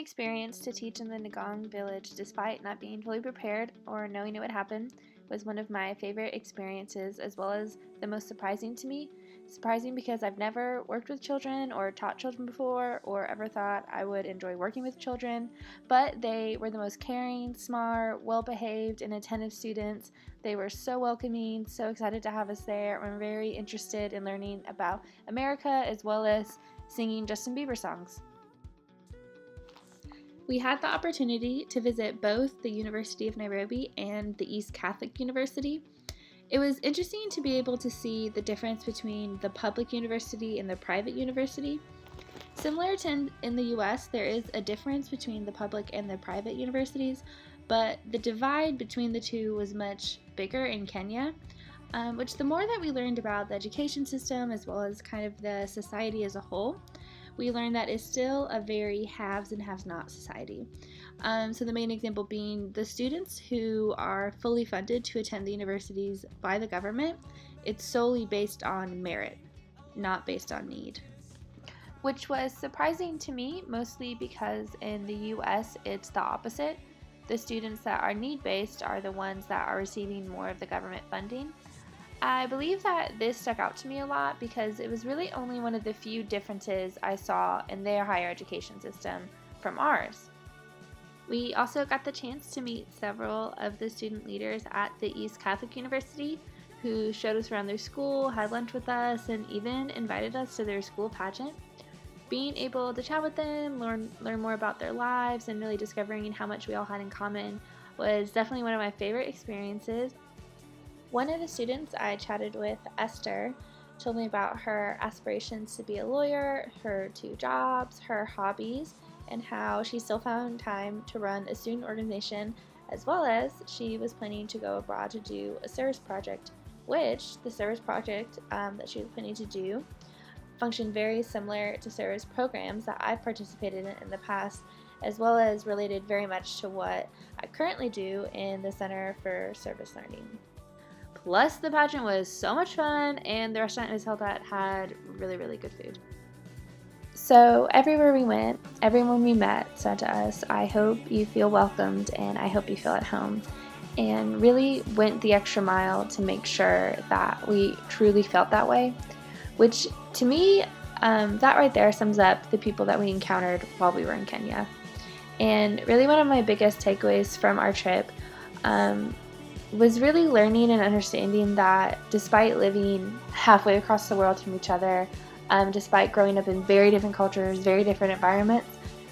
experience to teach in the Nagong village, despite not being fully prepared or knowing it would happen, was one of my favorite experiences, as well as the most surprising to me. Surprising because I've never worked with children or taught children before, or ever thought I would enjoy working with children, but they were the most caring, smart, well-behaved, and attentive students. They were so welcoming, so excited to have us there, and were very interested in learning about America, as well as singing Justin Bieber songs. We had the opportunity to visit both the University of Nairobi and the East Catholic University. It was interesting to be able to see the difference between the public university and the private university. Similar to in the US, there is a difference between the public and the private universities, but the divide between the two was much bigger in Kenya, which the more that we learned about the education system as well as kind of the society as a whole, we learned that it's still a very haves and have-not society. So the main example being the students who are fully funded to attend the universities by the government, it's solely based on merit, not based on need. Which was surprising to me, mostly because in the US it's the opposite. The students that are need-based are the ones that are receiving more of the government funding. I believe that this stuck out to me a lot because it was really only one of the few differences I saw in their higher education system from ours. We also got the chance to meet several of the student leaders at the East Catholic University who showed us around their school, had lunch with us, and even invited us to their school pageant. Being able to chat with them, learn more about their lives, and really discovering how much we all had in common was definitely one of my favorite experiences. One of the students I chatted with, Esther, told me about her aspirations to be a lawyer, her 2 jobs, her hobbies, and how she still found time to run a student organization, as well as she was planning to go abroad to do a service project, which the service project that she was planning to do functioned very similar to service programs that I've participated in the past, as well as related very much to what I currently do in the Center for Service Learning. Plus, the pageant was so much fun, and the restaurant it was held at had really, really good food. So everywhere we went, everyone we met said to us, "I hope you feel welcomed and I hope you feel at home," and really went the extra mile to make sure that we truly felt that way, which to me, that right there sums up the people that we encountered while we were in Kenya. And really one of my biggest takeaways from our trip was really learning and understanding that despite living halfway across the world from each other, despite growing up in very different cultures, very different environments,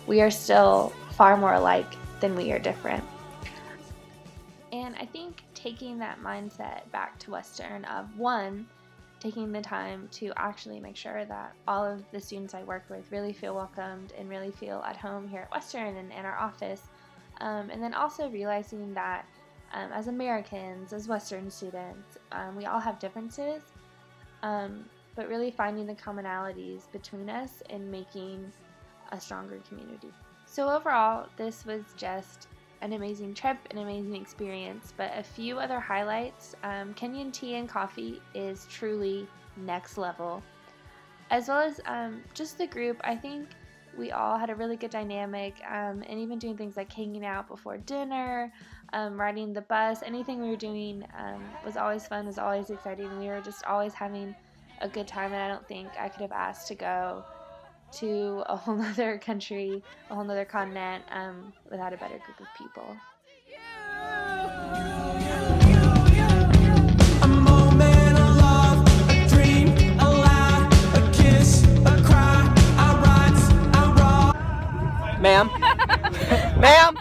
we are still far more alike than we are different. And I think taking that mindset back to Western of one, taking the time to actually make sure that all of the students I work with really feel welcomed and really feel at home here at Western and in our office, and then also realizing that as Americans, as Western students, we all have differences, but really finding the commonalities between us and making a stronger community. So overall, this was just an amazing trip, an amazing experience, but a few other highlights. Kenyan tea and coffee is truly next level. As well as just the group, I think we all had a really good dynamic, and even doing things like hanging out before dinner, riding the bus, anything we were doing was always fun, was always exciting, and we were just always having a good time, and I don't think I could have asked to go to a whole other country, a whole other continent without a better group of people. Ma'am? Ma'am?